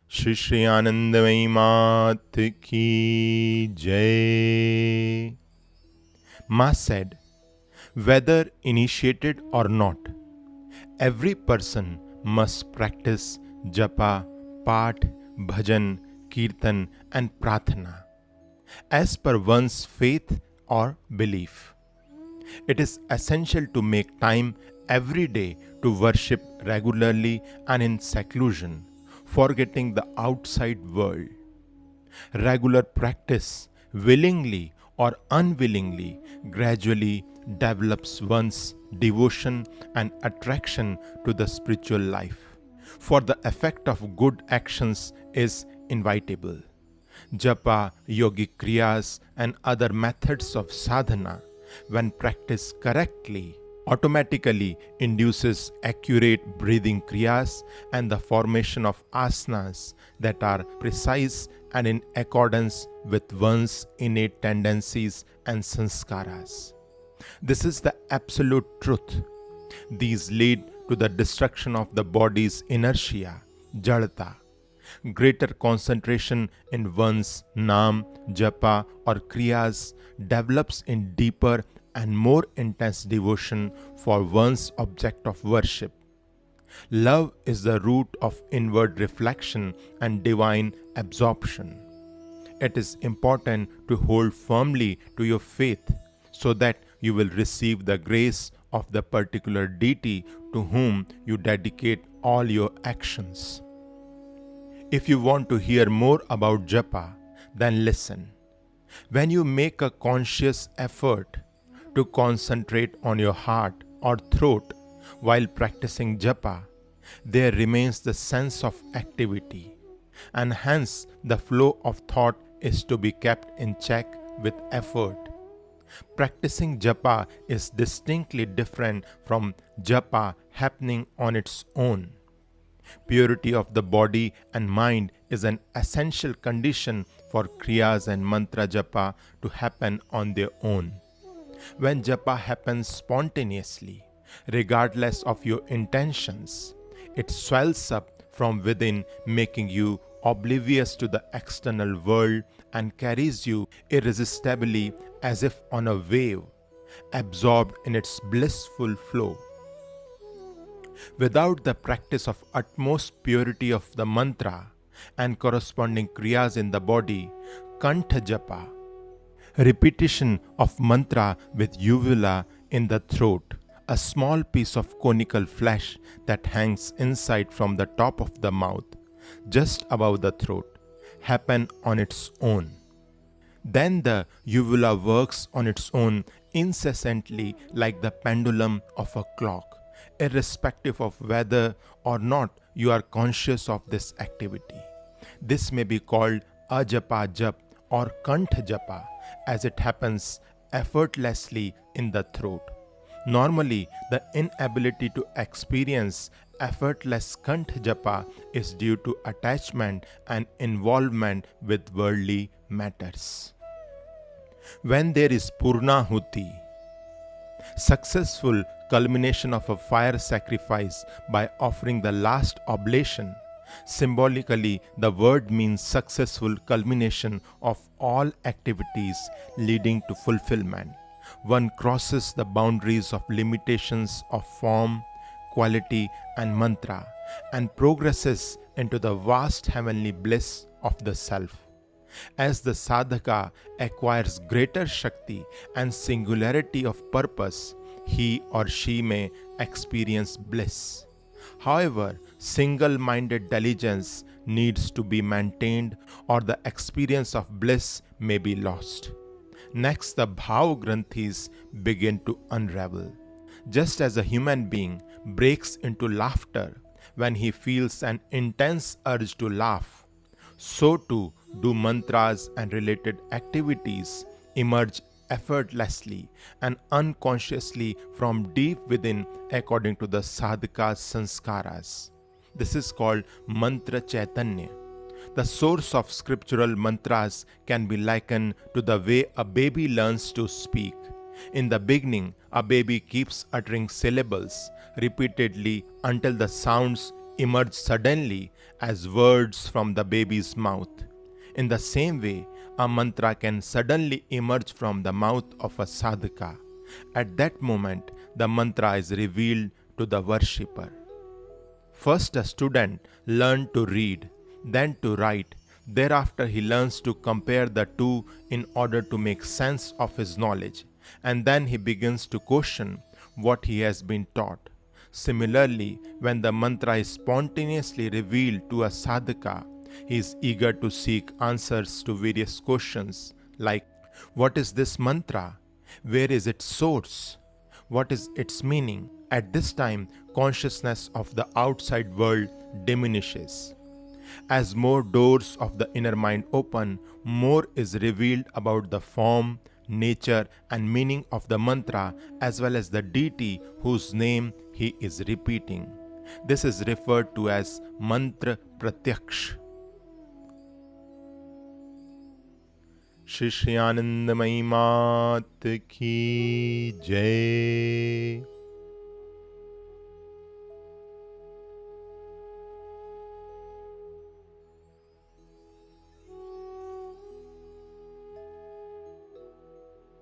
Shri Anandamayi Mat Ki Jai. Ma said, whether initiated or not, every person must practice japa, path, bhajan, kirtan and pratana as per one's faith or belief. It is essential to make time every day to worship regularly and in seclusion, forgetting the outside world. Regular practice, willingly or unwillingly, gradually develops one's devotion and attraction to the spiritual life. For the effect of good actions is inevitable. Japa, yogic kriyas, and other methods of sadhana, when practiced correctly, automatically induces accurate breathing kriyas and the formation of asanas that are precise and in accordance with one's innate tendencies and sanskaras. This is the absolute truth. These lead to the destruction of the body's inertia, jadata. Greater concentration in one's Naam, Japa or Kriyas develops in deeper and more intense devotion for one's object of worship. Love is the root of inward reflection and divine absorption. It is important to hold firmly to your faith so that you will receive the grace of the particular deity to whom you dedicate all your actions. If you want to hear more about japa, then listen. When you make a conscious effort to concentrate on your heart or throat while practicing japa, there remains the sense of activity, and hence the flow of thought is to be kept in check with effort. Practicing japa is distinctly different from japa happening on its own. Purity of the body and mind is an essential condition for kriyas and mantra japa to happen on their own. When japa happens spontaneously, regardless of your intentions, it swells up from within, making you oblivious to the external world and carries you irresistibly as if on a wave, absorbed in its blissful flow. Without the practice of utmost purity of the mantra and corresponding kriyas in the body, kantha japa, repetition of mantra with uvula in the throat, a small piece of conical flesh that hangs inside from the top of the mouth, just above the throat, happen on its own. Then the uvula works on its own incessantly like the pendulum of a clock, irrespective of whether or not you are conscious of this activity. This may be called ajapa jap or kantha japa, as it happens effortlessly in the throat. Normally, the inability to experience effortless kantha japa is due to attachment and involvement with worldly matters. When there is purnahuti, successful culmination of a fire sacrifice by offering the last oblation, symbolically the word means successful culmination of all activities leading to fulfillment. One crosses the boundaries of limitations of form, quality and mantra and progresses into the vast heavenly bliss of the self. As the sadhaka acquires greater shakti and singularity of purpose, he or she may experience bliss. However, single-minded diligence needs to be maintained or the experience of bliss may be lost. Next, the bhav granthis begin to unravel. Just as a human being breaks into laughter when he feels an intense urge to laugh, so too do mantras and related activities emerge effortlessly and unconsciously from deep within according to the sadhaka's sanskaras. This is called mantra chaitanya. The source of scriptural mantras can be likened to the way a baby learns to speak. In the beginning, a baby keeps uttering syllables repeatedly until the sounds emerge suddenly as words from the baby's mouth. In the same way, a mantra can suddenly emerge from the mouth of a sadhaka. At that moment, the mantra is revealed to the worshipper. First, a student learns to read, then to write. Thereafter, he learns to compare the two in order to make sense of his knowledge. And then he begins to question what he has been taught. Similarly, when the mantra is spontaneously revealed to a sadhaka, he is eager to seek answers to various questions like, what is this mantra? Where is its source? What is its meaning? At this time, consciousness of the outside world diminishes. As more doors of the inner mind open, more is revealed about the form, nature, and meaning of the mantra as well as the deity whose name he is repeating. This is referred to as mantra pratyaksh. Shri Anandamayi Mat Ki Jai.